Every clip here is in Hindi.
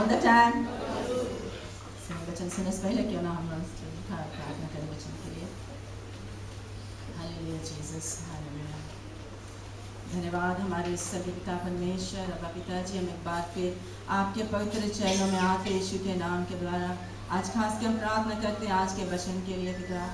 All the time. वचन सुनने से पहले क्यों ना हम प्रार्थना करें वचन के लिए। Hallelujah Jesus, hallelujah. धन्यवाद हमारे स्वर्गीय पिता परमेश्वर। अब पिताजी हम एक बार फिर आपके पवित्र चरणों में आते यीशु के नाम के द्वारा आज खास के हम प्रार्थना करते हैं आज के वचन के लिए पिता।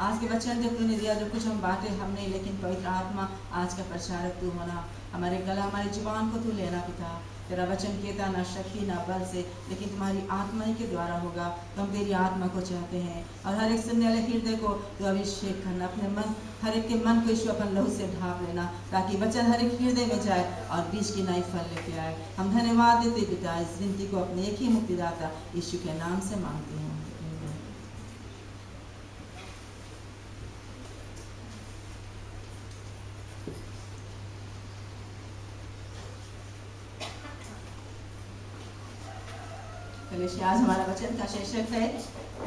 आज के वचन जो तूने दिया, जो कुछ हम बातें हम नहीं, लेकिन पवित्र आत्मा आज का प्रचारक तू होना, हमारे गला हमारी जुबान को तू लेना पिता। तेरा वचन कहता ना शक्ति ना बल से, लेकिन तुम्हारी आत्मा ही के द्वारा होगा। तो हम तेरी आत्मा को चाहते हैं और हर एक सुनने वाले हृदय को तो अभिषेक करना, अपने मन हर एक के मन को ईश्वर अपन लहू से ढांप लेना, ताकि वचन हर एक हृदय में जाए और बीज की नई फल लेके आए। हम धन्यवाद देते पिता, इस विनती को अपने एक ही मुक्तिदाता यीशु के नाम से मांगते हैं। आज हमारा वचन का शीर्षक है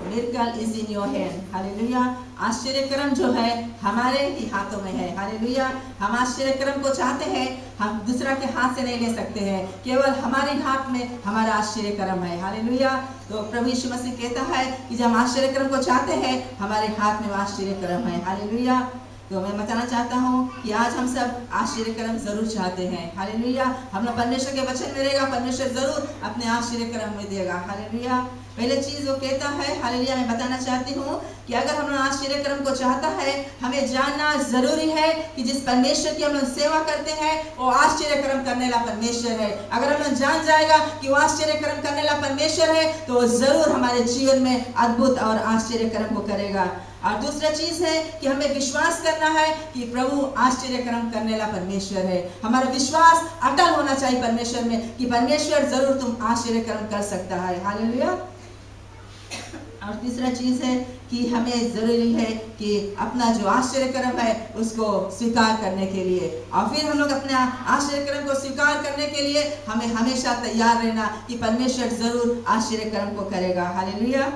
miracle is in your hand. Hallelujah. आश्चर्यक्रम जो है हमारे ही हाथों में है। हालेलुया। हम आश्चर्यक्रम को चाहते हैं, हम दूसरा के हाथ से नहीं ले सकते हैं, केवल हमारे हाथ में हमारा आश्चर्यक्रम है। हालेलुया। तो प्रभु यीशु मसीह कहता है कि जब हम आश्चर्यक्रम को चाहते हैं, हमारे हाथ में आश्चर्यक्रम है। हालेलुया। तो मैं बताना चाहता हूँ कि आज हम सब आश्चर्यक्रम जरूर चाहते हैं। हालेलुया। हम लोग परमेश्वर के वचन में रहेगा, परमेश्वर जरूर अपने आश्चर्यक्रम में देगा। हालेलुया। पहले चीज वो कहता है, हालेलुया, मैं बताना चाहती हूँ कि अगर हम लोग आश्चर्यक्रम को चाहता है, हमें जानना जरूरी है कि जिस परमेश्वर की हम लोग सेवा करते हैं वो आश्चर्यक्रम करने वाला परमेश्वर है। अगर हम लोग जान जाएगा कि वो आश्चर्यक्रम करने वाला परमेश्वर है, तो वो जरूर हमारे जीवन में अद्भुत और आश्चर्यक्रम को करेगा। और दूसरा चीज है कि हमें विश्वास करना है कि प्रभु आश्चर्यक्रम करने वाला परमेश्वर है। हमारा विश्वास अटल होना चाहिए परमेश्वर में कि परमेश्वर जरूर तुम आश्चर्यक्रम कर सकता है। हालेलुया। और तीसरा चीज है कि हमें जरूरी है कि अपना जो आश्चर्यक्रम है उसको स्वीकार करने के लिए, और फिर हम लोग अपने आश्चर्यक्रम को स्वीकार करने के लिए हमें हमेशा तैयार रहना कि परमेश्वर जरूर आश्चर्यक्रम को करेगा। हालेलुया।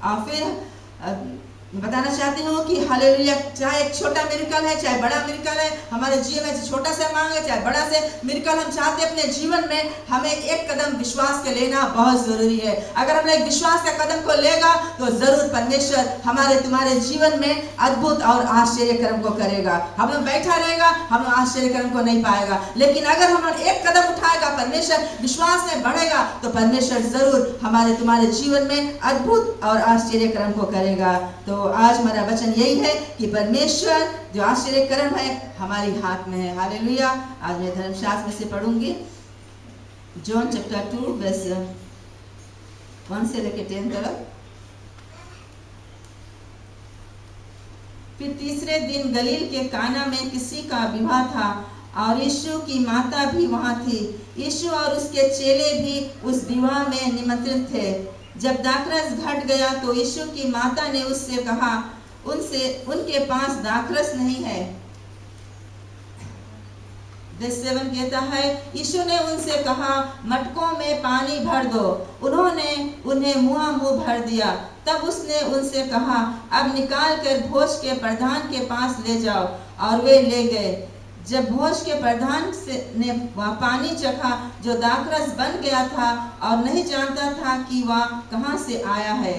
और फिर बताना चाहती हूँ कि हालेलुया, चाहे एक छोटा मिरेकल है चाहे बड़ा मिरेकल है, हमारे जीवन में छोटा से मांगे चाहे बड़ा से मिरेकल हम चाहते हैं अपने जीवन में, हमें एक कदम विश्वास के लेना बहुत जरूरी है। अगर हम एक विश्वास का कदम को लेगा तो जरूर परमेश्वर हमारे तुम्हारे जीवन में अद्भुत और आश्चर्यक्रम को करेगा। हम लोग बैठा रहेगा, हम लोग आश्चर्यक्रम को नहीं पाएगा, लेकिन अगर हम एक कदम उठाएगा, परमेश्वर विश्वास में बढ़ेगा, तो परमेश्वर जरूर हमारे तुम्हारे जीवन में अद्भुत और आश्चर्यक्रम को करेगा। तो आज हमारा वचन यही है कि परमेश्वर जो आश्चर्यक्रम है हमारे हाथ में है। हालेलुया। आज मैं धर्मशास्त्र में से पढ़ूंगी जॉन चैप्टर 2 वर्स 1 से लेकर 10 तक। फिर तीसरे दिन गलील के काना में किसी का विवाह था और यीशु की माता भी वहां थी। यीशु और उसके चेले भी उस विवाह में निमंत्रित थे। जब दाखरस घट गया तो यीशु की माता ने उससे कहा, उनके पास दाखरस नहीं है। वर्स 7 कहता है, यीशु ने उनसे कहा, मटकों में पानी भर दो। उन्होंने उन्हें मुंह भर दिया। तब उसने उनसे कहा, अब निकाल कर भोज के प्रधान के पास ले जाओ। और वे ले गए। जब भोज के प्रधान ने वह पानी चखा जो दाखरस बन गया था और नहीं जानता था कि वह कहाँ से आया है।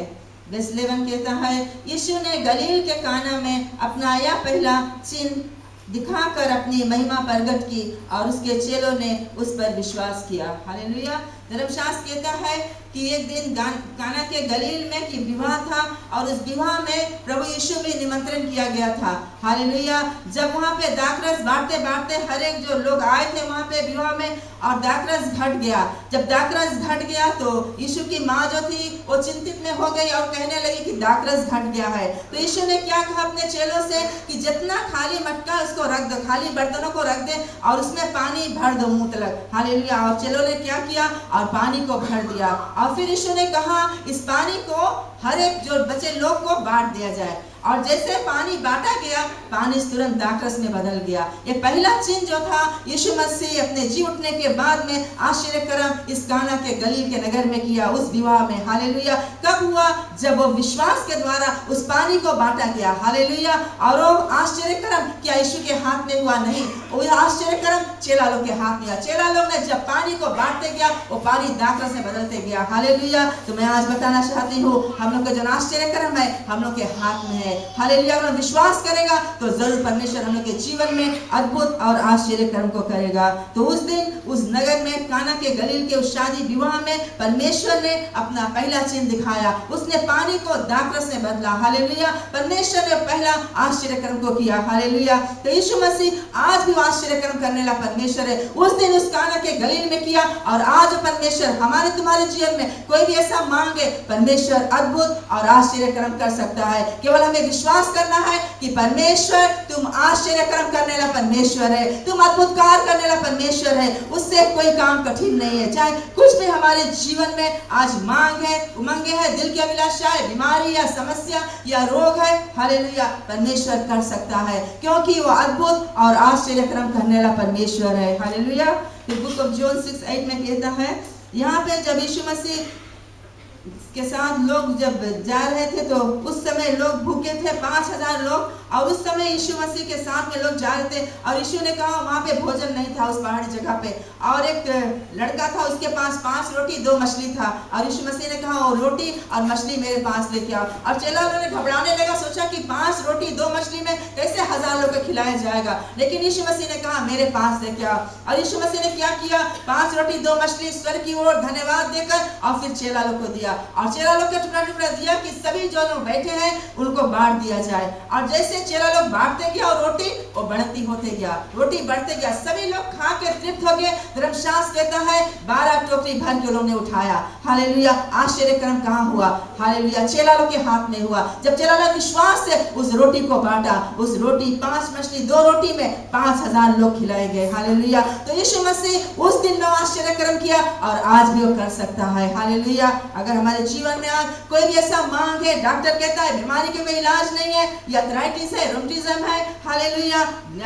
वर्स 11 कहता है, यीशु ने गलील के काना में अपना यह पहला चिन्ह दिखाकर अपनी महिमा प्रकट की और उसके चेलों ने उस पर विश्वास किया। हालेलुया। धर्मशास्त्र कहता है कि एक दिन काना के गलील में कि विवाह था और उस विवाह में प्रभु यीशु भी निमंत्रण किया गया था। हालेलुया। जब वहाँ पे दाखरस बांटते बांटते हर एक जो लोग आए थे वहाँ पे विवाह में, और दाखरस घट गया। जब दाखरस घट गया तो यीशु की माँ जो थी वो चिंतित में हो गई और कहने लगी कि दाखरस घट गया है। तो यीशु ने क्या कहा अपने चेलों से कि जितना खाली मटका उसको रख दो, खाली बर्तनों को रख दे और उसमें पानी भर दो मुंह तक। हालेलुया। और चेलों ने क्या किया और पानी को भर दिया। और फिर यीशु ने कहा इस पानी को हर एक जो बचे लोग को बांट दिया जाए। और जैसे पानी बांटा गया, पानी तुरंत दाखरस में बदल गया। ये पहला चिन्ह जो था यीशु मसीह अपने जी उठने के बाद में आश्चर्य कर्म इस काना के गलील के नगर में किया, उस विवाह में। हालेलुया। कब हुआ? जब वो विश्वास के द्वारा उस पानी को बांटा गया। हालेलुया। और वो आश्चर्य कर्म क्या यीशु के हाथ में हुआ? नहीं, वो आश्चर्य कर्म चेला लोग के हाथ में हुआ। चेला लोग ने जब पानी को बांटते गया, वो पानी दाखरस में बदलते गया। हालेलुया। तो मैं आज बताना चाहती हूँ, हम लोग का जो आश्चर्य कर्म है हम लोग के हाथ में है। हालेलुया। अगर विश्वास करेगा तो जरूर परमेश्वर हम लोग के जीवन में अद्भुत और आश्चर्य कर्म को करेगा। तो उस दिन उस नगर में काना के गलील के उस शादी विवाह में परमेश्वर ने अपना पहला चिन्ह दिखाया। उसने पानी को दाखरस में बदला। हालेलुया। परमेश्वर ने पहला आश्चर्य कर्म को किया। हालेलुया। तो यीशु मसीह आज भी आश्चर्य कर्म करने वाला परमेश्वर है। उस दिन उस काना के गलील में किया और आज परमेश्वर हमारे तुम्हारे जीवन में कोई भी ऐसा मांगे, परमेश्वर अद्भुत और आश्चर्य कर्म कर सकता है। केवल हमें विश्वास करना है कि परमेश्वर तुम आश्चर्य कर्म करने वाला परमेश्वर है, तुम अद्भुत कार्य करने वाला परमेश्वर है। उससे कोई काम कठिन नहीं है। चाहे कुछ भी हमारे जीवन में आज मांग है, उमंगे है, दिल की अभिलाषा है, बीमारी या समस्या या रोग है, हालेलुया, परमेश्वर कर सकता है क्योंकि वो अद्भुत और आश्चर्य कर्म करने वाला परमेश्वर है। हालेलुया। फिर बुक ऑफ जॉन 6:8 में कहता है, यहाँ पे जब यीशु मसीह के साथ लोग जब जा रहे थे तो उस समय लोग भूखे थे, 5000 लोग, और उस समय यीशु मसीह के साथ में लोग जा रहे थे और यीशु ने कहा वहाँ पे भोजन नहीं था उस पहाड़ी जगह पे, और एक लड़का था उसके पास 5 रोटी 2 मछली था, और यीशु मसीह ने कहा वो रोटी और मछली मेरे पास लेके आओ। और चेला लोगों ने घबराने लगा, सोचा कि 5 रोटी 2 मछली में कैसे 1000 लोग को खिलाया जाएगा, लेकिन यीशु मसीह ने कहा मेरे पास लेके आओ। और यीशु मसीह ने क्या किया? 5 रोटी 2 मछली स्वर की ओर धन्यवाद देकर और फिर चेला लोग को दिया, और चेला लोग का टुकड़ा टुकड़ा दिया कि सभी जो लोग बैठे हैं उनको बांट दिया जाए। और जैसे चेला लोग बांटते गया और रोटी वो बढ़ती होते गया, रोटी बढ़ते गया, सभी लोग खा के तृप्त हो गए। धर्मशास्त्र कहता है 12 टोकरी भर के लोग ने उठाया। हालेलुया। आश्चर्य कर्म कहाँ हुआ? हालेलुया, चेला लोग के हाथ में हुआ। जब चेला लोग विश्वास से उस रोटी को बांटा, उस रोटी 5 मछली 2 रोटी में 5000 लोग खिलाए गए। हालेलुया। तो यीशु मसीह उस दिन में आश्चर्य कर्म किया और आज भी वो कर सकता है। हालेलुया। अगर हमारे जीवन में आज कोई भी ऐसा मांग है, डॉक्टर कहता है बीमारी के कोई इलाज नहीं है, या आर्थराइटिस है, रूमेटिज्म है, हालेलुया,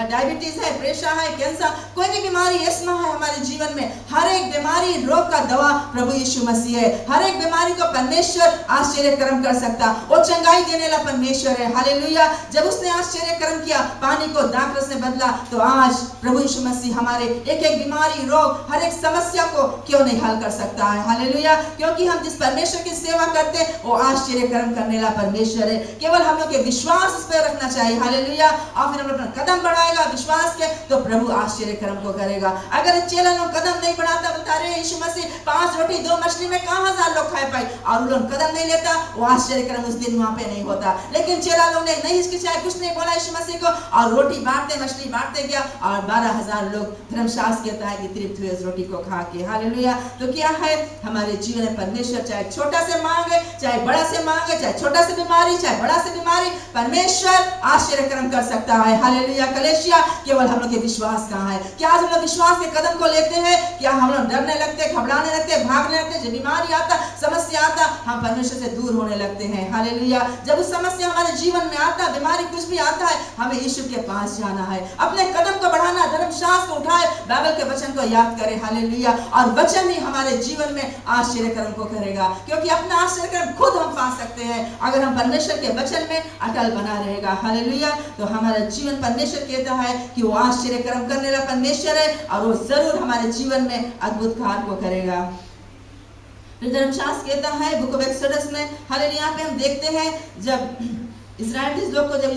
डायबिटीज है, प्रेशर है, कैंसर, कोई भी बीमारी एस्मा है हमारे जीवन में, हर एक बीमारी रोग का दवा प्रभु यीशु मसीह है। हर एक बीमारी को परमेश्वर आश्चर्य कर्म कर सकता, वो चंगाई देने वाला परमेश्वर है। हालेलुया। जब उसने आश्चर्य कर्म किया, पानी को दाखरस में बदला, तो आज प्रभु यीशु मसीह हमारे एक एक बीमारी, रोग, हर एक समस्या को क्यों नहीं हल कर सकता है। हालेलुया। क्योंकि हम जिस परमेश्वर की सेवा करते हैं वो आश्चर्य कर्म करने वाला परमेश्वर है। केवल हम लोग के विश्वास उस पर रखना चाहिए। हालेलुया। और फिर हम अपना कदम बढ़ाएगा विश्वास के, तो प्रभु आश्चर्य कर्म को करेगा। अगर चेला लोग कदम नहीं बढ़ाता, बता रहे यीशु मसीह 5 रोटी 2 मछली में कहाँ 1000 लोग खाए पाए, और वो लोग कदम नहीं लेता, वो आश्चर्य कर्म उस दिन वहां पे नहीं होता। लेकिन चेला लोग ने नहीं हिचकिचाया, कुछ नहीं बोला यीशु मसीह को, और रोटी बांटते मछली बांटते गया, और 12000 लोग धर्मशास्त्र कहता है कि तृप्त हुए उस रोटी को खा के। हालेलुया। तो क्या है हमारे जीवन में परमेश्वर, चाहे छोटा से मांगे, चाहे बड़ा से मांगे, चाहे छोटा से बीमारी, चाहे बड़ा से बीमारी, परमेश्वर आश्चर्य कर्म कर सकता है। हालेलुया। कलेशिया, केवल हम लोग के विश्वास कहाँ है? क्या आज हम लोग विश्वास के कदम को लेते हैं? क्या हम लोग डरने लगते, घबराने लगते, भागने लगते, जब बीमारी आता, समस्या आता, हम परमेश्वर से दूर होने लगते हैं। हालेलुया। जब उस समस्या हमारे जीवन में आता, बीमारी कुछ भी आता है, हमें यीशु के पास जाना है, अपने कदम को बढ़ाना, धर्मशास्त्र को उठाए, बाइबल के वचन को याद करें। हालेलुया। और वचन ही हमारे जीवन में आश्चर्य कर्म को करेगा, क्योंकि अपना आश्चर्य कर्म खुद हम पा सकते हैं अगर हम परमेश्वर के वचन में अटल बना रहेगा। हालेलुया। तो हमारा जीवन परमेश्वर कहता है कि वो आश्चर्य कर्म करने वाला परमेश्वर है, और वो जरूर हमारे जीवन में अद्भुत कार्य को करेगा। धर्मशास्त्र कहता है बुक ऑफ एक्सोडस में, हालेलुया, यहाँ पे हम देखते हैं जब इस्राएलिस लोग को जब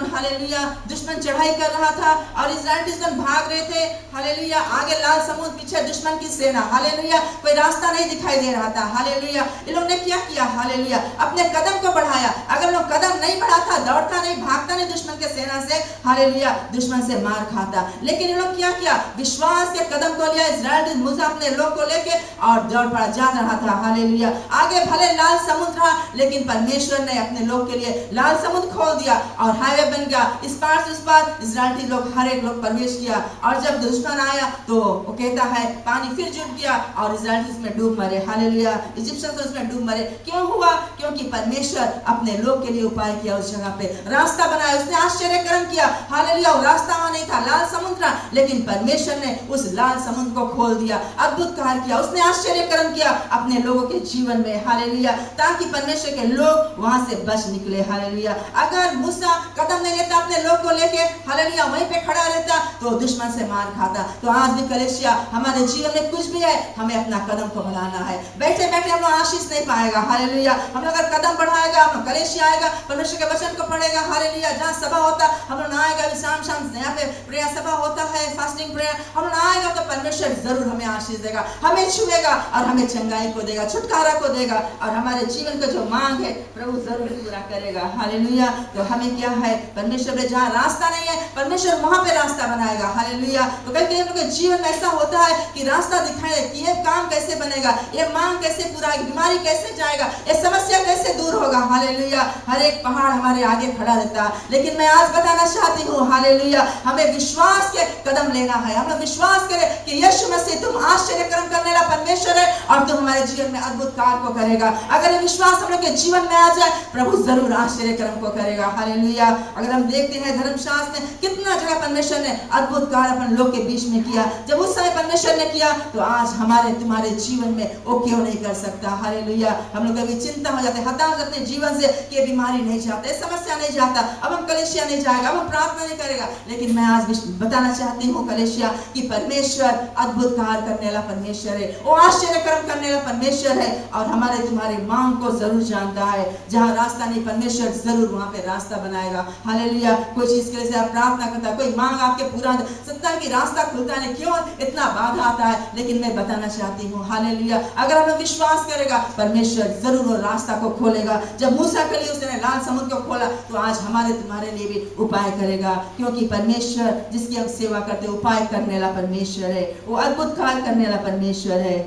हालेलुया दुश्मन चढ़ाई कर रहा था और इस्राएलिस लोग भाग रहे थे, हालेलुया, आगे लाल समुद्र, पीछे दुश्मन की सेना, हालेलुया, कोई रास्ता नहीं दिखाई दे रहा था। हालेलुया। इन लोगों ने क्या किया? हालेलुया, अपने कदम को बढ़ाया। अगर लोग कदम नहीं बढ़ाता, दौड़ता नहीं, भागता नहीं दुश्मन के सेना से, हालेलुया, दुश्मन से मार खाता। लेकिन इन लोग क्या किया? विश्वास के कदम को लिया। इस्राएलिस मूसा अपने लोग को लेके और दौड़ पड़ा जा रहा था। हालेलुया। आगे भले लाल समुद्र था, लेकिन परमेश्वर ने अपने लोग के लिए लाल लाल समुद्र खोल दिया और हाईवे बन गया, इस पार से उस पार इजराइली लोग हर एक लोग प्रवेश किया। और जब दुश्मन आया तो वो कहता है पानी फिर जुट गया और इजराइली उसमें डूब मरे। हालेलुया, इजिप्शियन उसमें डूब मरे। क्यों हुआ? क्योंकि परमेश्वर अपने लोग के लिए उपाय किया, उस जगह पे रास्ता बनाया, उसने आश्चर्य कर्म किया। हालेलुया, रास्ता वहां नहीं था, लाल समुद्र, लेकिन परमेश्वर ने उस लाल समुद्र को खोल दिया, अद्भुत कार्य किया, उसने आश्चर्य कर्म किया अपने लोगों के जीवन में। हालेलुया, ताकि परमेश्वर के लोग वहां से बच निकले। हालेलुया, अगर मूसा कदम नहीं लेता अपने लोग को लेके, हालेलुया, वहीं पे खड़ा रहता तो दुश्मन से मार खाता। तो आज भी कलीसिया, हमारे जीवन में कुछ भी है, हमें अपना कदम को बढ़ाना है। बैठे बैठे हम लोग आशीष नहीं पाएगा। हालेलुया, हम लोग अगर कदम बढ़ाएगा, हम कलीसिया आएगा, परमेश्वर के वचन को पढ़ेगा। हालेलुया, जहाँ सभा होता हम लोग आएगा, शाम शाम यहाँ पे प्रेयर सभा होता है, फास्टिंग प्रेयर, हम लोग आएगा तो परमेश्वर जरूर हमें आशीष देगा, हमें छुएगा और हमें चंगाई को देगा, छुटकारा को देगा, और हमारे जीवन का जो मांग है प्रभु जरूर पूरा करेगा। हालेलुया, तो हमें क्या है, परमेश्वर में जहाँ रास्ता नहीं है, परमेश्वर वहां पे रास्ता बनाएगा। हालेलुया, तो कई कई हम लोग के जीवन में ऐसा होता है कि रास्ता दिखाई दे कि ये काम कैसे बनेगा, ये मांग कैसे पूरा होगी, बीमारी कैसे जाएगा, ये समस्या कैसे दूर होगा। हालेलुया, हर एक पहाड़ हमारे आगे खड़ा रहता है, लेकिन मैं आज बताना चाहती हूँ, हालेलुया, हमें विश्वास के कदम लेना है। हम विश्वास करें कि यीशु मसीह तुम आश्चर्य कर्म करने वाला परमेश्वर है और तुम हमारे जीवन में अद्भुत कार्य को करेगा। अगर ये विश्वास हम लोग के जीवन में आ जाए, प्रभु जरूर आश्चर्य कर्म को करेगा। हालेलुया, अगर हम देखते हैं धर्मशास्त्र में कितना जगह परमेश्वर ने अद्भुत कार्य अपन लोग के बीच में किया, जब उस समय परमेश्वर ने किया तो आज हमारे तुम्हारे जीवन में वो क्यों नहीं कर सकता। हालेलुया, हम लोग कभी चिंता हो जाते, हताश अपने जीवन से कि बीमारी नहीं जाता, समस्या नहीं जाता, अब हम कलीसिया नहीं जाएगा, अब हम प्रार्थना नहीं करेगा, लेकिन मैं आज बताना चाहती हूँ कलीसिया कि परमेश्वर अद्भुत कार्य करने वाला परमेश्वर है, वो आश्चर्य कर्म करने वाला परमेश्वर है और हमारे तुम्हारी मांग को जरूर जानता है। जहाँ रास्ता नहीं, परमेश्वर जरूर वहां पे रास्ता बनाएगा। हालेलुया, कोई चीज के लिए आप प्रार्थना करता है, कोई मांग आपके पूरा सकता है कि रास्ता खुलता नहीं, क्यों इतना बाधा आता है, लेकिन मैं बताना चाहती हूँ, हालेलुया, अगर हम विश्वास करेगा परमेश्वर जरूर वो रास्ता को खोलेगा। जब मूसा के लिए उसने लाल समुद्र को खोला, तो आज हमारे तुम्हारे लिए भी उपाय करेगा, क्योंकि परमेश्वर जिसकी हम सेवा करते उपाय करने वाला परमेश्वर है, वो अद्भुत कार्य करने वाला परमेश्वर है।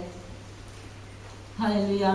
हालेलुया,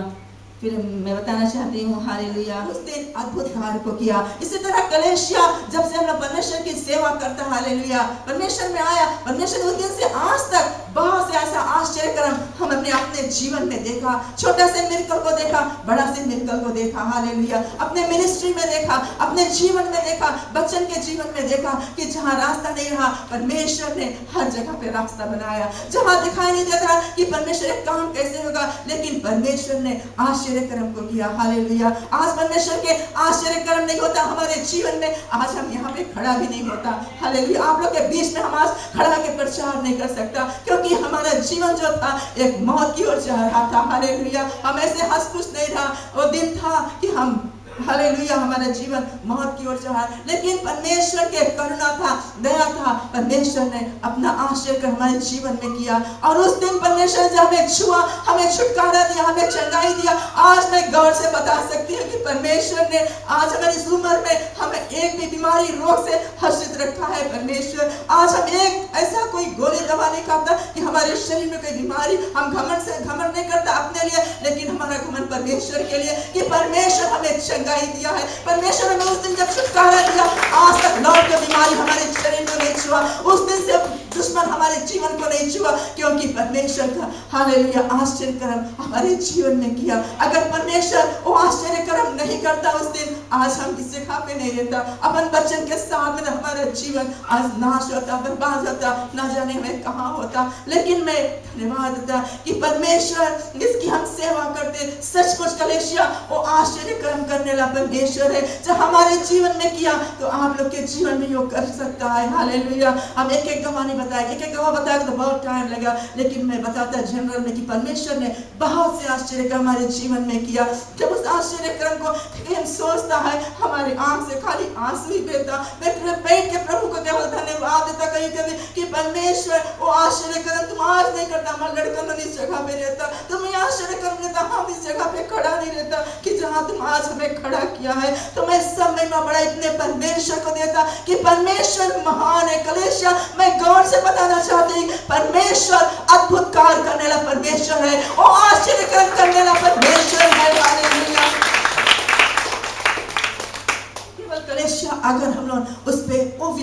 फिर मैं बताना चाहती हूँ, हालेलुया, उस दिन अद्भुत कार्य को किया। इसी तरह कलीसिया जब से हम परमेश्वर की सेवा करता, हालेलुया, परमेश्वर में आया, परमेश्वर उस दिन से आज तक बहुत से ऐसा आश्चर्य कर्म हम अपने जीवन में देखा। छोटा से मिरेकल को देखा, बड़ा से मिरेकल को देखा। हालेलुया, अपने मिनिस्ट्री में देखा, अपने जीवन में देखा, बच्चन के जीवन में देखा कि जहाँ रास्ता नहीं रहा, परमेश्वर ने हर जगह पे रास्ता बनाया। जहाँ दिखाई नहीं देता कि परमेश्वर एक काम कैसे होगा, लेकिन परमेश्वर ने आश्चर्य कर्म को किया। हालेलुया, आज परमेश्वर के आश्चर्य कर्म नहीं होता हमारे जीवन में, आज हम यहाँ पे खड़ा भी नहीं होता। हालेलुया, आप लोग के बीच में हम आज खड़ा के प्रचार नहीं कर सकता, क्योंकि हमारा जीवन जो था एक मौत की ओर जा रहा था। हालेलुया, हम ऐसे हंस खुश नहीं रहा, वो दिन था कि हम, हालेलुया, हमारा जीवन मौत की ओर जा रहा, लेकिन परमेश्वर के करुणा था, दया था, परमेश्वर ने अपना आश्चर्य कर हमारे जीवन में किया। और उस दिन परमेश्वर जब हमें छुआ, हमें छुटकारा दिया, हमें चंगाई दिया। आज मैं गौर से बता सकती हूँ कि परमेश्वर ने आज हमारी इस उम्र में हमें एक भी बीमारी रोग से हर्षित रखा है। परमेश्वर आज हम एक ऐसा कोई गोली दवा नहीं खाता कि हमारे शरीर में कोई बीमारी, हम घमंड नहीं करता अपने लिए, लेकिन हमारा घमंड परमेश्वर के लिए कि परमेश्वर हमें चंगाई दिया है। परमेश्वर ने उस दिन जब छुटकारा दिया, आज तक लौट के बीमारी हमारे शरीर को नहीं छुआ, उस दिन से दुश्मन हमारे जीवन को नहीं छुआ, क्योंकि परमेश्वर का, हालेलुया, आश्चर्य कर्म हमारे जीवन में किया। अगर परमेश्वर वो आश्चर्य कर्म नहीं करता उस दिन, आज हम किसी जगह पे नहीं रहता, अपन बच्चन के साथ में हमारा जीवन आज नाश होता, बर्बाद होता, ना जाने में कहाँ होता। लेकिन मैं धन्यवाद देता कि परमेश्वर जिसकी हम सेवा करते, सचमुच कलीसिया वो आश्चर्य कर्म करने वाला परमेश्वर है। जब हमारे जीवन में किया तो आप लोग के जीवन में योग कर सकता है। हालेलुया, हम एक एक गवाह नहीं बताया, एक एक गवाह बताया तो बहुत टाइम लगा, लेकिन मैं बताता जनरल में कि परमेश्वर ने बहुत से आश्चर्य कर्म हमारे जीवन में किया। जब उस आश्चर्य कर्म को हम सोचता है, हमारे आंख से खाली आंसू ही बहता। मैं बैठ के प्रभु को केवल धन्यवाद देता कहीं कभी कि परमेश्वर वो आश्चर्य कर्म तुम आज नहीं करता, हमारा लड़का तो इस जगह पे रहता, तुम ये आश्चर्य कर्म रहता, हम इस जगह पे खड़ा नहीं रहता कि जहाँ तुम आज हमें खड़ा किया है। तो मैं सब महिमा बड़ा इतने परमेश्वर को देता कि परमेश्वर महान है। कलीसिया मैं गौर से बताना चाहती हूँ, परमेश्वर अद्भुत कार्य करने वाला परमेश्वर है, वो आश्चर्य करने वाला परमेश्वर है। हालेलुया,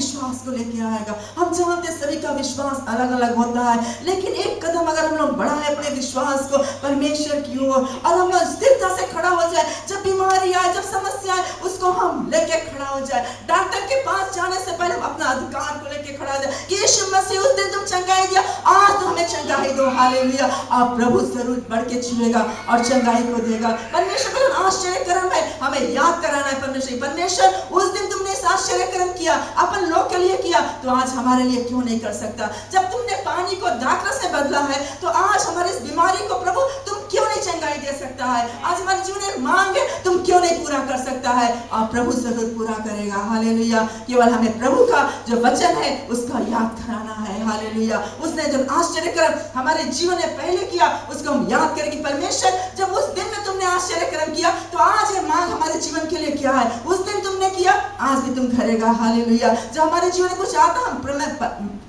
विश्वास को लेके आएगा। हम जानते सभी का विश्वास अलग अलग होता है, लेकिन एक कदम अगर हम लोग बढ़ाए अपने विश्वास को परमेश्वर की ओर और हम लोग स्थिरता से खड़ा हो जाए, जब बीमारी आए, जब समस्या आए, उसको हम लेके खड़ा हो जाए। डॉक्टर के पास जाने से पहले हम अपना अधिकार को लेके खड़ा हो जाए कि यीशु मसीह उस दिन तुम चंगाई दिया, आज तो हमें चंगाई दो। हालेलुया। आप प्रभु जरूर बढ़ के छुएगा और चंगाई को देगा। परमेश्वर का आश्चर्य कर्म है, हमें याद कराना है परमेश्वर उस दिन तुमने इस आश्चर्य कर्म किया, अपन लोग के लिए किया, तो आज हमारे लिए क्यों नहीं कर सकता? जब तुमने पानी को द्राक्षा से बदला है, तो आज हमारी इस बीमारी को प्रभु तुम क्यों नहीं चंगाई दे सकता है? आज हमारे जीवन में मांग है, तुम क्यों नहीं पूरा कर सकता है? और प्रभु जरूर पूरा करेगा। हालेलुया। केवल हमें प्रभु का जो वचन है उसका याद कराना है। हालेलुया। उसने जो आश्चर्य कर्म हमारे जीवन में पहले किया, उसको हम याद करें कि परमेश्वर जब उस दिन में तुमने आश्चर्य कर्म किया, तो आज ये मांग हमारे जीवन के लिए क्या है? उस दिन तुमने किया, आज भी तुम करेगा। हालेलुया। जब हमारे जीवन में कुछ आता, हम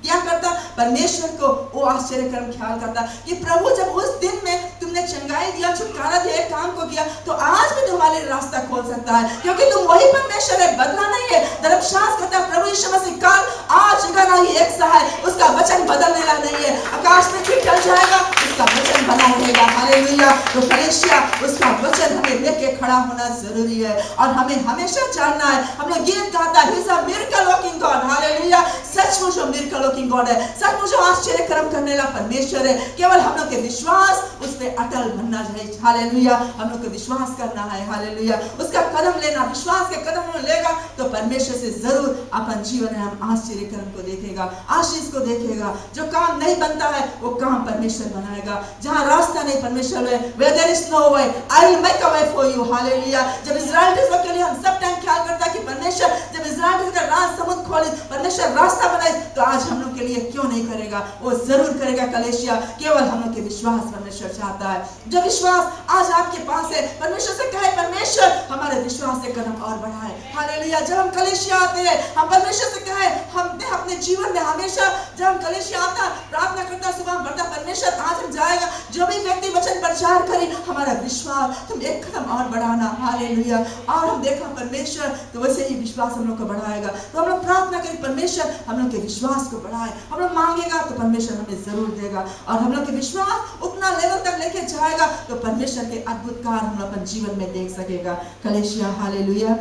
क्या करता? परमेश्वर को वो आश्चर्य कर्म ख्याल करता कि प्रभु जब उस दिन में तुमने चंगाई दिया, छुटकारा दिया, काम को किया, तो आज भी तुम्हारे लिए रास्ता खोल सकता है, क्योंकि तुम वही परमेश्वर है, बदला नहीं है। धर्मशास्त्र कहता है प्रभु यीशु मसीह काल आज का ही एक सा है, उसका वचन बदलने वाला नहीं है। आकाश में फिर चल जाएगा, उसका वचन बना रहेगा। हालेलुया। तो कलीसिया उसका वचन हमें लेके खड़ा होना जरूरी है और हमें हमेशा जानना है। हम लोग गीत गाता है, he is a miracle working God. Hallelujah. सचमुच वो मिरेकल वर्किंग गॉड है, सचमुच वो आश्चर्य कर्म करने वाला परमेश्वर है। केवल हम लोग के विश्वास उस पे अटल बनना चाहिए। हालेलुया। हम लोग को विश्वास करना है। हालेलुया। उसका कदम लेना, विश्वास के कदम हम लेगा तो परमेश्वर से जरूर अपन जीवन में हम आश्चर्य कर्म को देखेगा, आशीष को देखेगा। जो काम नहीं बनता है वो काम परमेश्वर बनाएगा। जहां रास्ता नहीं परमेश्वर है, where there is no way, I will make a way for you. Hallelujah. जब इस्राएल के लिए हम सब टाइम ख्याल करता है कि परमेश्वर जब इस्राएल का राज समुद्र खोले, परमेश्वर रास्ता बनाए, तो आज हम लोग के लिए क्यों नहीं करेगा? वो जरूर करेगा। कलेशिया केवल हम लोग के विश्वास परमेश्वर चाहता है। जो विश्वास आज आपके पास है, परमेश्वर से कहे परमेश्वर हमारे विश्वास से कदम और बढ़ाए। हालेलुया। जब हम कलेशिया आते हैं, हम परमेश्वर से कहे, हम अपने जीवन में हमेशा जब हम कलेशिया आता, प्रार्थना करता, सुबह बढ़ता, परमेश्वर आज हम जाएगा, जो भी व्यक्ति वचन प्रचार करे, हमारा विश्वास तुम एक कदम और बढ़ाना। हालेलुया। और हम देखा परमेश्वर तो वैसे ही विश्वास हम लोग को बढ़ाएगा। तो हम लोग प्रार्थना करें परमेश्वर हम लोग के विश्वास को बढ़ाए। हम लोग मांगेगा तो परमेश्वर हमें जरूर देगा और हम लोग के विश्वास उतना लेवल तक लेके जाएगा तो परमेश्वर के अद्भुत कार्य हम अपन जीवन में देख सकेगा। कलेशिया। हालेलुया।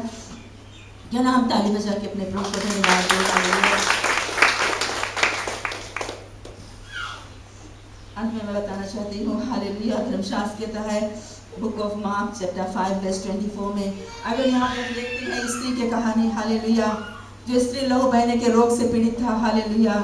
क्या नाम ताली बजा के अपने प्रभु को धन्यवाद दें। अंत में मैं बताना चाहती हूँ, हालेलुया, धर्मशास्त्र कहता है book of Mark chapter 5 verse 24 में, अगर यहाँ पर देखते हैं स्त्री की कहानी, हालेलुया, जो स्त्री लहू बहने के रोग से पीड़ित था। हालेलुया।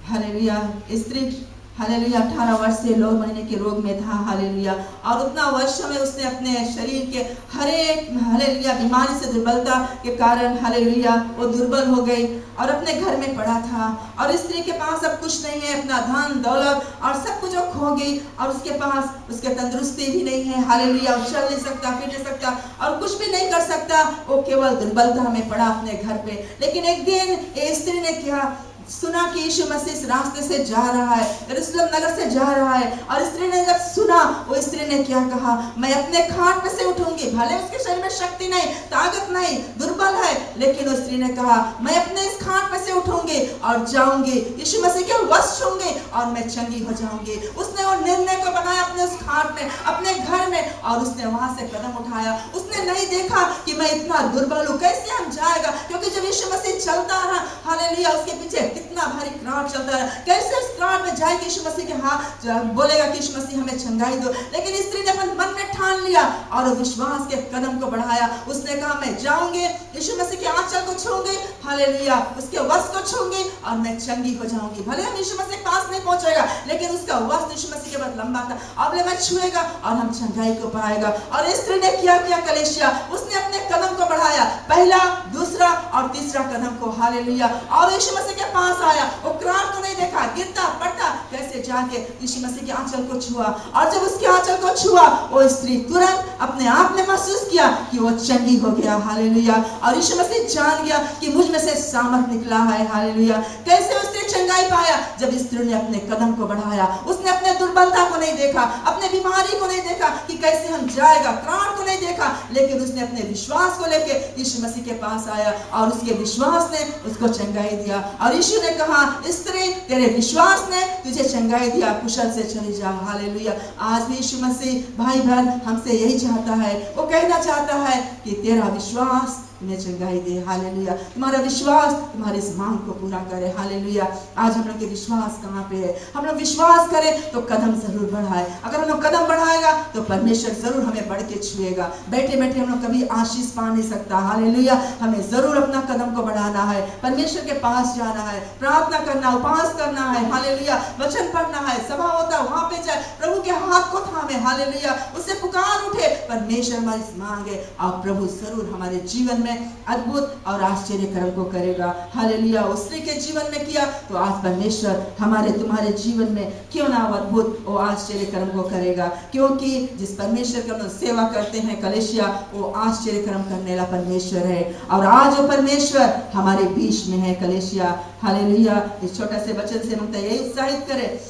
हालेलुया। स्त्री हालेलुया 18 वर्ष से लहू बहने के रोग में था। हालेलुया। और उतना वर्षों में उसने अपने शरीर के हर एक हालेलुया बीमारी से, दुर्बलता के कारण हालेलुया वो दुर्बल हो गई और अपने घर में पड़ा था। और स्त्री के पास अब कुछ नहीं है, अपना धन दौलत और सब कुछ खो गई और उसके पास उसके तंदुरुस्ती भी नहीं है। हालेलुया। वो चल नहीं सकता, फिर नहीं सकता और कुछ भी नहीं कर सकता, वो केवल दुर्बलता में पड़ा अपने घर पे। लेकिन एक दिन ये स्त्री ने क्या सुना कि यीशु मसीह इस रास्ते से जा रहा है, यरूशलेम नगर से जा रहा है। और स्त्री ने जब सुना, वो स्त्री ने क्या कहा, मैं अपने खाट में से उठूंगी। भले उसके शरीर में शक्ति नहीं, ताकत नहीं, दुर्बल है, लेकिन उस स्त्री ने कहा मैं अपने इस खाट में से उठूंगी और जाऊंगी, यीशु मसीह के वस्त्र छूंगी और मैं चंगी हो जाऊंगी। उसने वो निर्णय को बनाया अपने उस खाट में, अपने घर में, और उसने वहां से कदम उठाया। उसने नहीं देखा कि मैं इतना दुर्बल हूँ, कैसे हम जाएगा, क्योंकि जब यीशु मसीह चलता रहा, हालेलुया, उसके पीछे कितना भारी क्राउड चलता है, कैसे उस क्राउड में जाएगी यीशु मसीह के हाथ बोलेगा कि यीशु मसीह हमें चंगाई दो। लेकिन स्त्री ने अपन मन में ठान लिया और विश्वास के कदम को बढ़ाया। उसने कहा मैं जाऊंगी, यीशु मसीह के आंचल को छूंगी, हालेलुया, उसके वस्त्र को छूंगी और मैं चंगी हो जाऊंगी। भले हम यीशु मसीह के पास नहीं पहुंचेगा, लेकिन उसका वस्त्र यीशु मसीह के बाद लंबा था, अब मैं छुएगा और हम चंगाई को पाएगा। और स्त्री ने क्या किया कलीसिया, उसने अपने कदम को बढ़ाया, पहला, दूसरा और तीसरा कदम को, हालेलुया, और यीशु मसीह के पास आया। वो क्राउड को नहीं देखा, गिरता पड़ता, कैसे जाके यीशु मसीह के आंचल को छुआ। और जब उसके आंचल को छुआ, वो स्त्री तुरंत अपने आप में महसूस किया कि वो चंगी हो गया। हालेलुया। और यीशु मसीह जान गया कि मुझ में से सामर्थ निकला है। हालेलुया। कैसे उसने चंगाई पाया, जब स्त्री ने अपने कदम को बढ़ाया। उसने अपने दुर्बलता को नहीं देखा, अपने बीमारी को नहीं देखा कि कैसे हम जाएगा, त्राण तो नहीं देखा, लेकिन उसने अपने विश्वास को लेके यीशु मसीह के पास आया और उसके विश्वास ने उसको चंगाई दिया। और यीशु ने कहा, स्त्री तेरे विश्वास ने तुझे चंगाई दिया, कुशल से चली जा। हालेलुया। आज भी यीशु मसीह भाई बहन हमसे यही चाहता है, वो कहना चाहता है कि तेरा विश्वास तुम्हें चंगाई दे। हालेलुया। तुम्हारा विश्वास तुम्हारे इस मांग को पूरा करे। हालेलुया। आज हम लोग के विश्वास कहाँ पे है? हम लोग विश्वास करें तो कदम जरूर बढ़ाए। अगर हम लोग कदम बढ़ाएगा तो परमेश्वर जरूर हमें बढ़ के छुएगा। बैठे बैठे हम लोग कभी आशीष पा नहीं सकता। हालेलुया। हमें जरूर अपना कदम को बढ़ाना है, परमेश्वर के पास जाना है, प्रार्थना करना, उपवास करना है। हालेलुया। वचन पढ़ना है, सभा होता है वहां पे जाए, प्रभु के हाथ को थामे। हालेलुया। उससे पुकार उठे, परमेश्वर हमारी मांगे और प्रभु जरूर हमारे जीवन में अद्भुत और आश्चर्य कर्म को करेगा। हालेलुया। उसने के जीवन में किया तो आज परमेश्वर हमारे तुम्हारे जीवन में क्यों ना अद्भुत और आश्चर्य कर्म को करेगा, क्योंकि जिस परमेश्वर का हम सेवा करते हैं कलेशिया, वो आश्चर्य कर्म करने वाला परमेश्वर है। और आज वो परमेश्वर हमारे बीच में है कलेशिया। हालेलुया। इस छोटे से वचन से हम यही उत्साहित करें।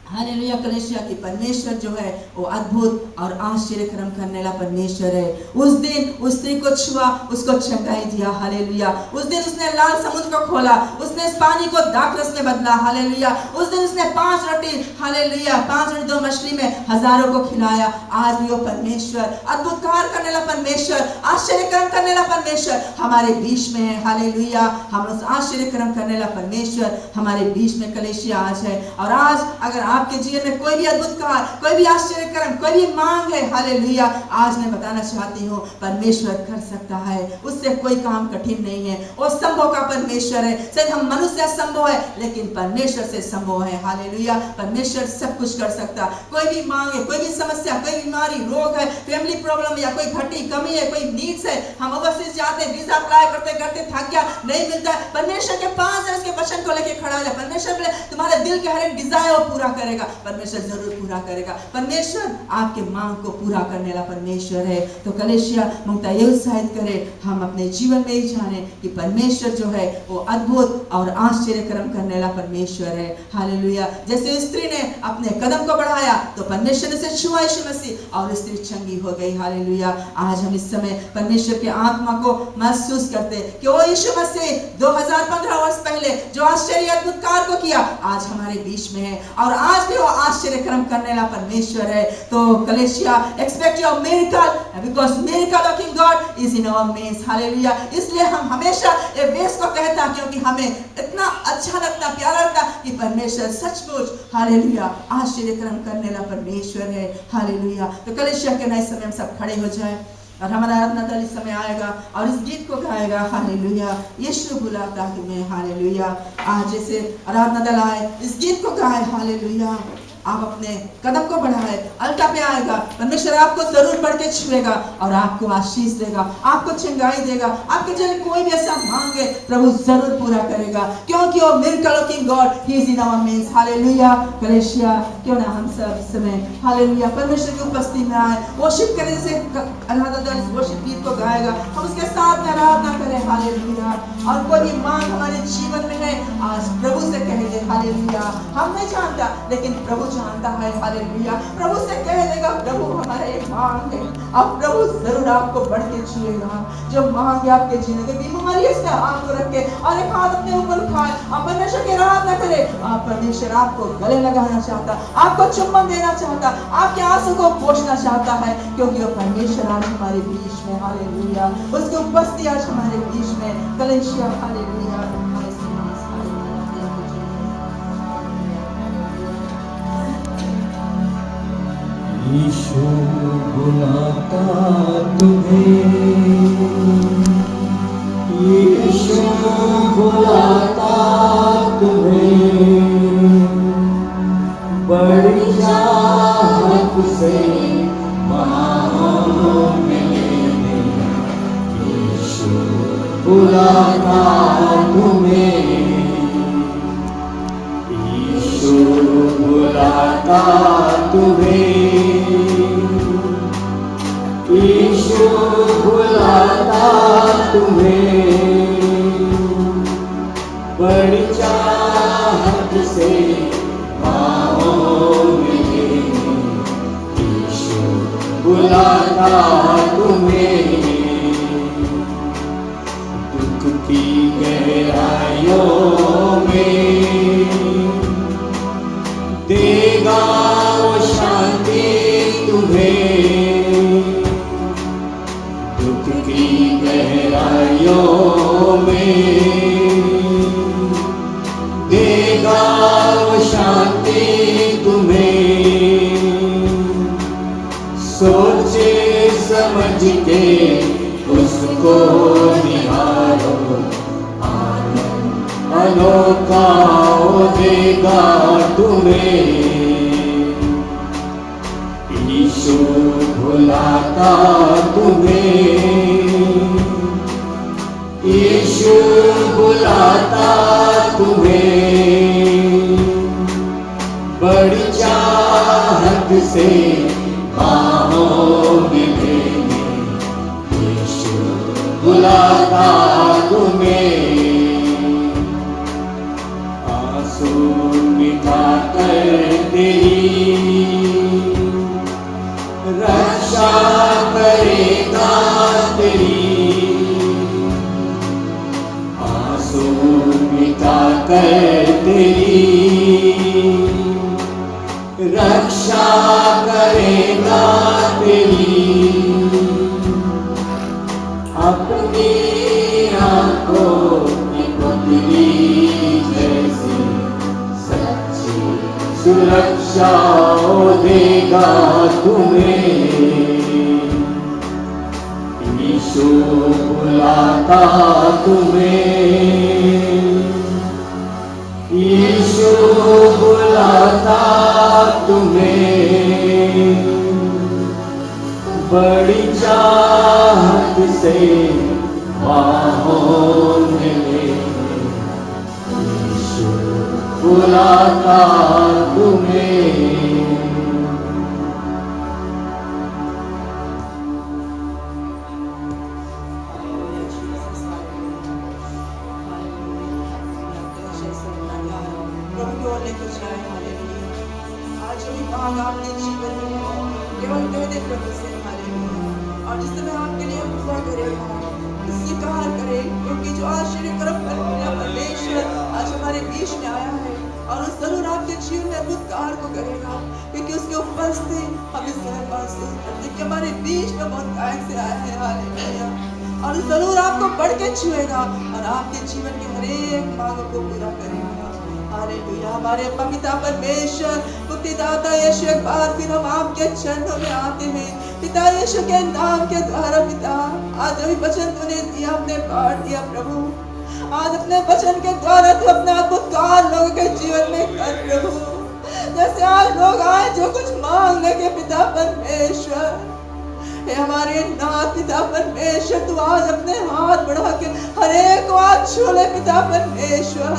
हालेलुया। कलेशिया की परमेश्वर जो है वो अद्भुत और आश्चर्य कर्म करने वाला परमेश्वर है। उस दिन उस स्त्री को छुआ, उसको चंगाई दिया। हालेलुया। उस दिन उसने लाल समुद्र को खोला, उसने इस पानी को दाखरस में बदला। हालेलुया। उस दिन उसने 5 रोटी, हालेलुया, 5 और 2 मछली में हजारों को खिलाया। आज भी वो परमेश्वर अद्भुत कार्य करने वाला परमेश्वर, आश्चर्य कर्म करने वाला परमेश्वर हमारे बीच में है। हालेलुया। हम उस आश्चर्य कर्म करने वाला परमेश्वर हमारे बीच में कलेशिया आज है। और आज अगर आपके जीवन में कोई भी अद्भुत कार्य, कोई भी आश्चर्य कर्म, कोई भी मांग है, हालेलुया, आज मैं बताना चाहती हूँ परमेश्वर कर सकता है। उससे कोई काम कठिन नहीं है। वो संभव का परमेश्वर है। शायद हम मनुष्य असंभव है, लेकिन परमेश्वर से संभव है। हालेलुया। परमेश्वर सब कुछ कर सकता। कोई भी मांग है, कोई भी समस्या, कोई बीमारी, रोग है, फैमिली प्रॉब्लम या कोई घटी कमी है, कोई नीड्स है, हम ओवरसीज जाते हैं, वीजा अप्लाई करते करते थक गया, नहीं मिलता है, परमेश्वर के पास है, उसके वचन को लेके खड़ा है। परमेश्वर बोले तुम्हारे दिल के हर एक डिजायर पूरा करेगा। परमेश्वर जरूर पूरा करेगा। परमेश्वर आपके मांग को पूरा करने वाला परमेश्वर है। तो कलेशिया मुक्ता ये उत्साहित करे, हम अपने जीवन में ही जाने कि परमेश्वर जो है वो अद्भुत और आश्चर्य कर्म करने वाला परमेश्वर है। हालेलुया। जैसे स्त्री ने अपने कदम को बढ़ाया तो परमेश्वर ने से छुआ यीशु मसीह और स्त्री चंगी हो गई। हालेलुया। आज हम इस समय परमेश्वर के आत्मा को महसूस करते कि वो यीशु मसीह 2015 वर्ष पहले जो आश्चर्य अद्भुत कार्य को किया आज हमारे बीच में है और आज भी वो आश्चर्य कर्म करने वाला परमेश्वर है। तो कलेशिया expect your miracle because miracle working God is in our midst। Hallelujah. इसलिए हम हमेशा ये वेस को कहता क्योंकि हमें इतना अच्छा लगता, प्यारा लगता कि परमेश्वर सचमुच हालेलुया आश्चर्य कर्म करने वाला परमेश्वर है। हालेलुया। तो कलेशिया के नए समय हम सब खड़े हो जाए और हमारा आराधना दल इस समय आएगा और इस गीत को गाएगा। हालेलुया। यीशु बुलाता तुम्हें। हालेलुया। आज जैसे आराधना दल आए, इस गीत को गाए। हालेलुया। आप अपने कदम को बढ़ाए, अल्टा पे आएगा, परमेश्वर आपको जरूर बढ़ के छुएगा और आपको आशीष देगा, आपको चंगाई देगा। आपके जीवन कोई भी ऐसा मांगे प्रभु जरूर पूरा करेगा, क्योंकि वो मिरेकल वर्किंग गॉड ही is in our midst। Hallelujah. कलेशिया क्यों ना हम सब इस समय हालेलुया परमेश्वर की उपस्थिति में आए, वर्शिप करें। जैसे आराधना दल वर्शिप गीत को गाएगा, हम उसके साथ में आराधना करें। हालेलुया। और कोई भी मांग हमारे जीवन में है आज प्रभु से कह दे। हालेलुया। हम नहीं जानता लेकिन प्रभु जानता है। हालेलुया। प्रभु से कह देगा प्रभु हमारा एक मांग है, अब प्रभु जरूर आपको बढ़ के छुएगा। जो मांग है आपके जीने की बीमारी है इसमें हाथ को रख के और एक हाथ अपने ऊपर उठाए और परमेश्वर की आराधना करे। आप परमेश्वर आपको गले लगाना चाहता, आपको चुम्बन देना चाहता, आपके आंसू को पोंछना चाहता है, क्योंकि वो परमेश्वर आज हमारे बीच में। हालेलुया। उसकी उपस्थिति आज हमारे बीच में। कलेशिया हालेलुया। यीशु बुलाता तुम्हें, यीशु बुलाता तुम्हें, बड़ी चाहत से बाहों में लेने। यीशु बुलाता तुम्हें, यीशु बुलाता तुम्हें, यीशु बुलाता तुम्हें, बड़ी चाहत से बाहों में लेने। यीशु बुलाता तुम्हें, दुख की गहराइयों में देगा वो शांति तुम्हें, दुख की गहराइयों में देगा वो शांति तुम्हें। सोचे समझ के उसको निहारो, आनंद अनोखा वो देगा तुम्हें। यीशु बुलाता तुम्हें, यीशु बुलाता तुम्हें, बड़ी चाहत से बाहों में लेंगे। यीशु बुलाता तुम्हें, आंसू मिटा कर तेरी रक्षा करेगा तेरी, आंसू मिटा कर तेरी रक्षा करेगा तेरी। अपनी आंखों की पुतली जैसी सच्ची सुरक्षा देगा तुम्हें। यीशु बुलाता तुम्हें, यीशु बुलाता तुम्हें, बड़ी चाहत से बाहों में लेंगे। यीशु बुलाता तुम्हें। और जिस समय आपके लिए दुआ करेगा, स्वीकार करें, क्योंकि जो आश्चर्य कर्म करने परमेश्वर आज हमारे बीच में आया है और उस जरूर आपके जीवन में अद्भुत कार्य को करेगा, क्योंकि उसके उपस्थित हम इस पास कि हमारे बीच में बहुत कायम से आया है। हालेलुया। और जरूर आपको बढ़ के छुएगा और आपके जीवन की हर एक मांगों को पूरा करेगा। हालेलुया। हमारे पिता परमेश्वर मुक्तिदाता यीशु, एक बार फिर हम आपके चरणों में आते हैं पिता यीशु के नाम के द्वारा। पिता आज अभी वचन तूने दिया, हमने बांट दिया प्रभु। आज अपने वचन के द्वारा तू अपना अद्भुत कार्य लोगों के जीवन में कर प्रभु। जैसे आज लोग आए जो कुछ मांग लेके पिता परमेश्वर, हे हमारे नाथ पिता परमेश्वर, तू आज अपने हाथ बढ़ा के हर एक को आज छू ले पिता परमेश्वर।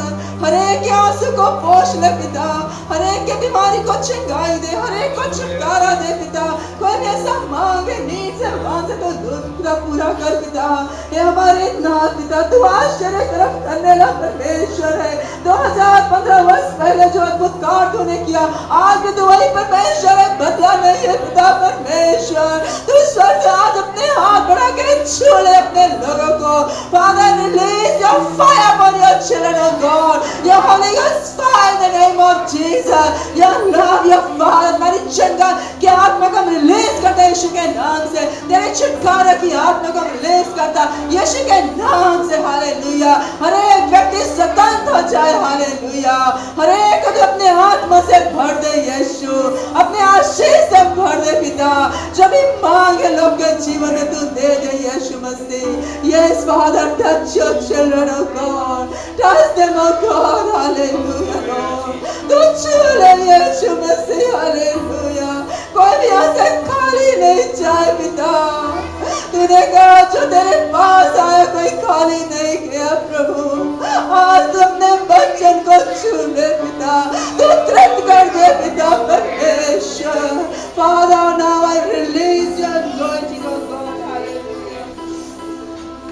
हर एक के आंसू को पोंछ ले पिता, हर एक के बीमारी को चंगाई दे, हर एक को छुटकारा दे पिता। कोई भी ऐसा मांगे नीड से बांध तो पिता पूरा कर पिता। हे हमारे नाथ पिता, तू आश्चर्य कर्म करने वाला परमेश्वर है। 2015 वर्ष पहले जो अद्भुत कार्य तूने किया, आज भी तू वही परमेश्वर है, बदला नहीं है पिता परमेश्वर। तू आज अपने हाथ बढ़ा के छू ले अपने लोगों को। Father, release your fire upon your children, oh God. Your Holy Ghost fire in the name of Jesus. Your love, your Father, हमारी चंगा की आत्मा को रिलीज करता है यीशु के नाम से। तेरे छुटकारा की आत्मा को रिलीज करता यीशु के नाम से। हालेलुया। हर एक व्यक्ति स्वतंत्र हो जाए। हालेलुया। हर एक को अपने आत्मा से भर दे यीशु, अपने आशीष से भर दे पिता। जब भी मांगे लोग के जीवन में तू दे दे यीशु मसीह। Yes, Father, touch your children, oh God. Touch them, oh God. Hallelujah, Lord. तू छू ले यीशु मसीह। हालेलुया। कोई भी यहाँ से खाली नहीं जाए पिता। तूने कहा जो तेरे पास आया कोई खाली नहीं गया प्रभु। आज तुमने बच्चन को छू ले पिता, तू तृप्त कर दे पिता परमेश्वर। Father, now I release your anointing, oh God. Hallelujah.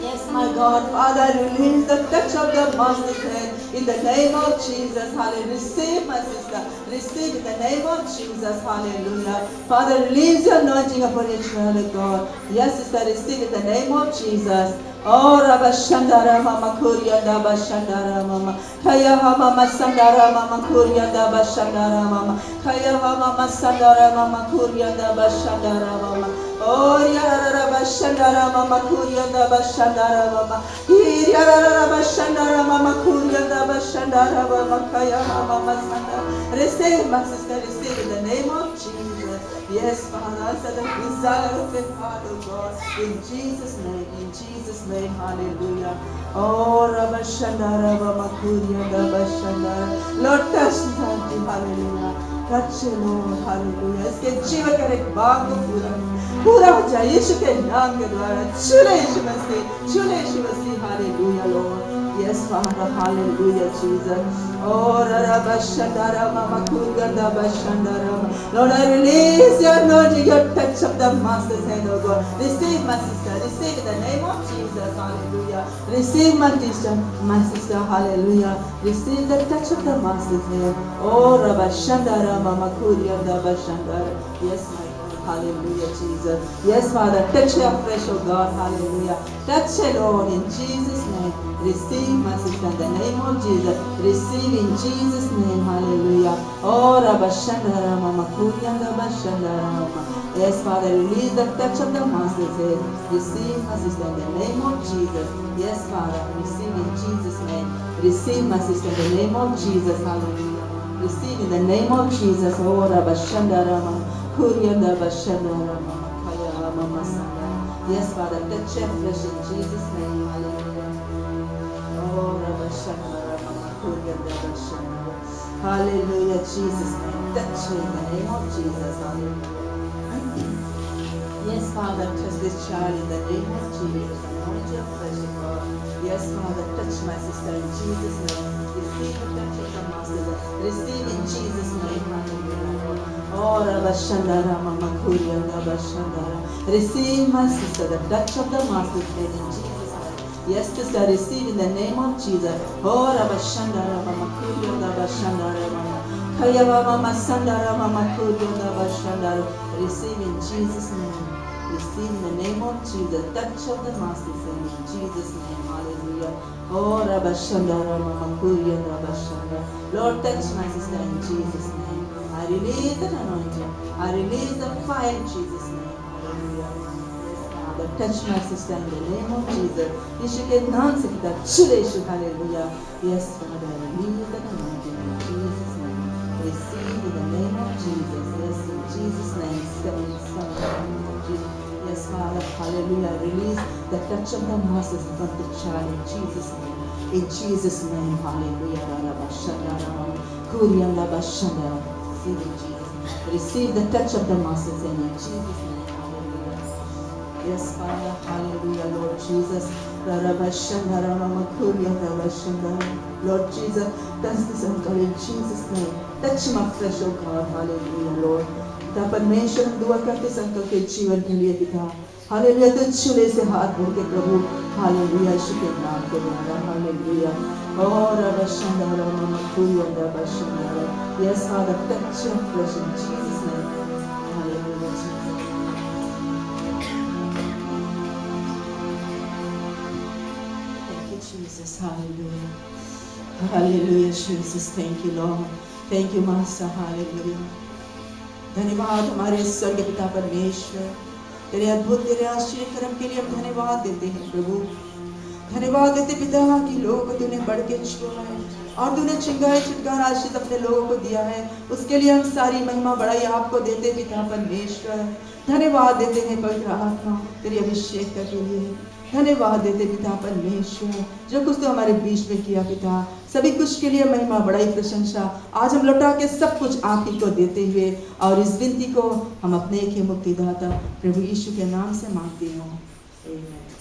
Yes, my God. Father, release the touch of the Master's hand in the name of Jesus. Hallelujah. Receive my sister. Receive in the name of Jesus. Hallelujah. Father, release your anointing upon your child, God. Yes, sister, receive in the name of Jesus. Oh, Rabba Shandara Mama Kuria Daba Shandara Mama. Kaya Mama Sandara Mama Kuria Daba Shandara Mama. Kaya Mama Sandara Mama Kuria Daba Shandara Mama. Oh, Rabba Shandara Mama Kuria Daba Shandara Mama. Rabba Shandara Mama Kuria Daba Shandara Mama. Kaya Mama Sandara. Receive, my sister, receive in the name of Jesus. Yes, Father, answer the desire of your heart, oh God. In Jesus' name, hallelujah. Oh, Rabba Shandara, Rabba Kuria, Rabba Shandara. Lord, touch me, hallelujah. Touch it, Lord, hallelujah. इसके जीवन का एक भाग पूरा हो जाए यीशु के नाम के द्वारा. चुने यीशु मसीह, hallelujah, Lord. Yes, Father, hallelujah, Jesus. Oh, Rabba Shandara, Mama Kuria, Rabba Shandara. Lord, I release your anointing, your touch of the Master's hand, oh God. Receive my sister, receive in the name of Jesus, hallelujah. Receive my sister, hallelujah. Receive the touch of the Master's hand. Oh, Rabba Shandara, Mama Kuria, Rabba Shandara. Yes, my God, hallelujah, Jesus. Yes, Father, touch her afresh, oh God, hallelujah. Touch her, Lord, in Jesus' name. Receive my sister in the name of Jesus. Receive in Jesus' name. Hallelujah. Oh, Rabba Shandara Mama Kuria Rabba Shandara Mama. Yes, Father, release the touch of the Master's head. Receive my sister in the name of Jesus. Yes, Father, receive in Jesus' name. Receive my sister in the name of Jesus. Hallelujah. Receive in the name of Jesus. Oh, Rabba Shandara Mama Kuria Rabba Shandara Mama Kaya Mama Sandara. Yes, Father, touch your flesh in Jesus' name. Hallelujah. Oh, Rabba Shandara, Mama Kuria, Rabba Shandara. Hallelujah, Jesus' name. Touch me in the name of Jesus. Hallelujah. Yes, Father, touch this child in the name of Jesus. Anoint your flesh, God. Yes, Father, touch my sister in Jesus' name. Receive the touch of the Master. Receive in Jesus' name. Hallelujah. Oh, Rabba Shandara, Mama Kuria, Rabba Shandara. Receive my sister, the touch of the Master's name in Jesus' name. Yes, sister, receive in the name of Jesus. Oh, Rabba Shandara, Mama Kuria, Rabba Shandara, Mama. Kaya Mama Sandara, Mama Kuria, Rabba Shandara. Receive in Jesus' name. Receive in the name of Jesus. Touch of the Master's name in Jesus' name. Hallelujah. Oh, Rabba Shandara, Mama Kuria, Rabba Shandara. Lord, touch my sister in Jesus' name. I release the anointing. I release the fire in Jesus' name. Hallelujah. Touch my sister in the name of Jesus. यीशु के नाम से पिता चुने यीशु, hallelujah. Yes, Father, release the anointing in Jesus' name. Receive in the name of Jesus. Yes, in Jesus' name. Yes, Father, hallelujah. Release the touch of the Master's upon the child in Jesus' name. In Jesus' name, hallelujah. Receive the touch of the Master's name in Jesus' name. Yes, Father, hallelujah, Lord Jesus. Lord Jesus, touch this uncle in Jesus' name. Touch him afresh, oh God, hallelujah, Lord. पिता परमेश्वर हम दुआ करते इस अंकल के जीवन के लिए पिता, हालेलुया, तो छुले से हाथ भर के प्रभु, हालेलुया, यीशु के नाम के द्वारा, hallelujah. Oh, Rabba Shandara, Mama Kuria, Rabba Shandara. Yes, Father, touch your flesh in Jesus' name. Hallelujah, Jesus. Jesus, hallelujah. Hallelujah, Jesus. Thank you, Lord. Thank you, Master. Hallelujah. धन्यवाद हमारे स्वर्ग पिता परमेश्वर, तेरे अद्भुत तेरे आश्चर्य कर्म के लिए हम धन्यवाद देते हैं प्रभु. धन्यवाद देते पिता कि लोगों को तूने बढ़ के छुआ है और तूने चिंगारी छुटकारा आशीष अपने लोगों को दिया है. उसके लिए हम सारी महिमा बढ़ाई आपको देते पिता परमेश्वर. धन्यवाद देते हैं पवित्र आत्मा तेरी अभिषेक के लिए. धन्यवाद देते पिता परमेश्वर जो कुछ तो हमारे बीच में किया पिता, सभी कुछ के लिए महिमा बड़ाई प्रशंसा आज हम लौटा के सब कुछ आप ही को देते हुए और इस विनती को हम अपने एक ही मुक्तिदाता प्रभु यीशु के नाम से मांगते हैं. आमीन.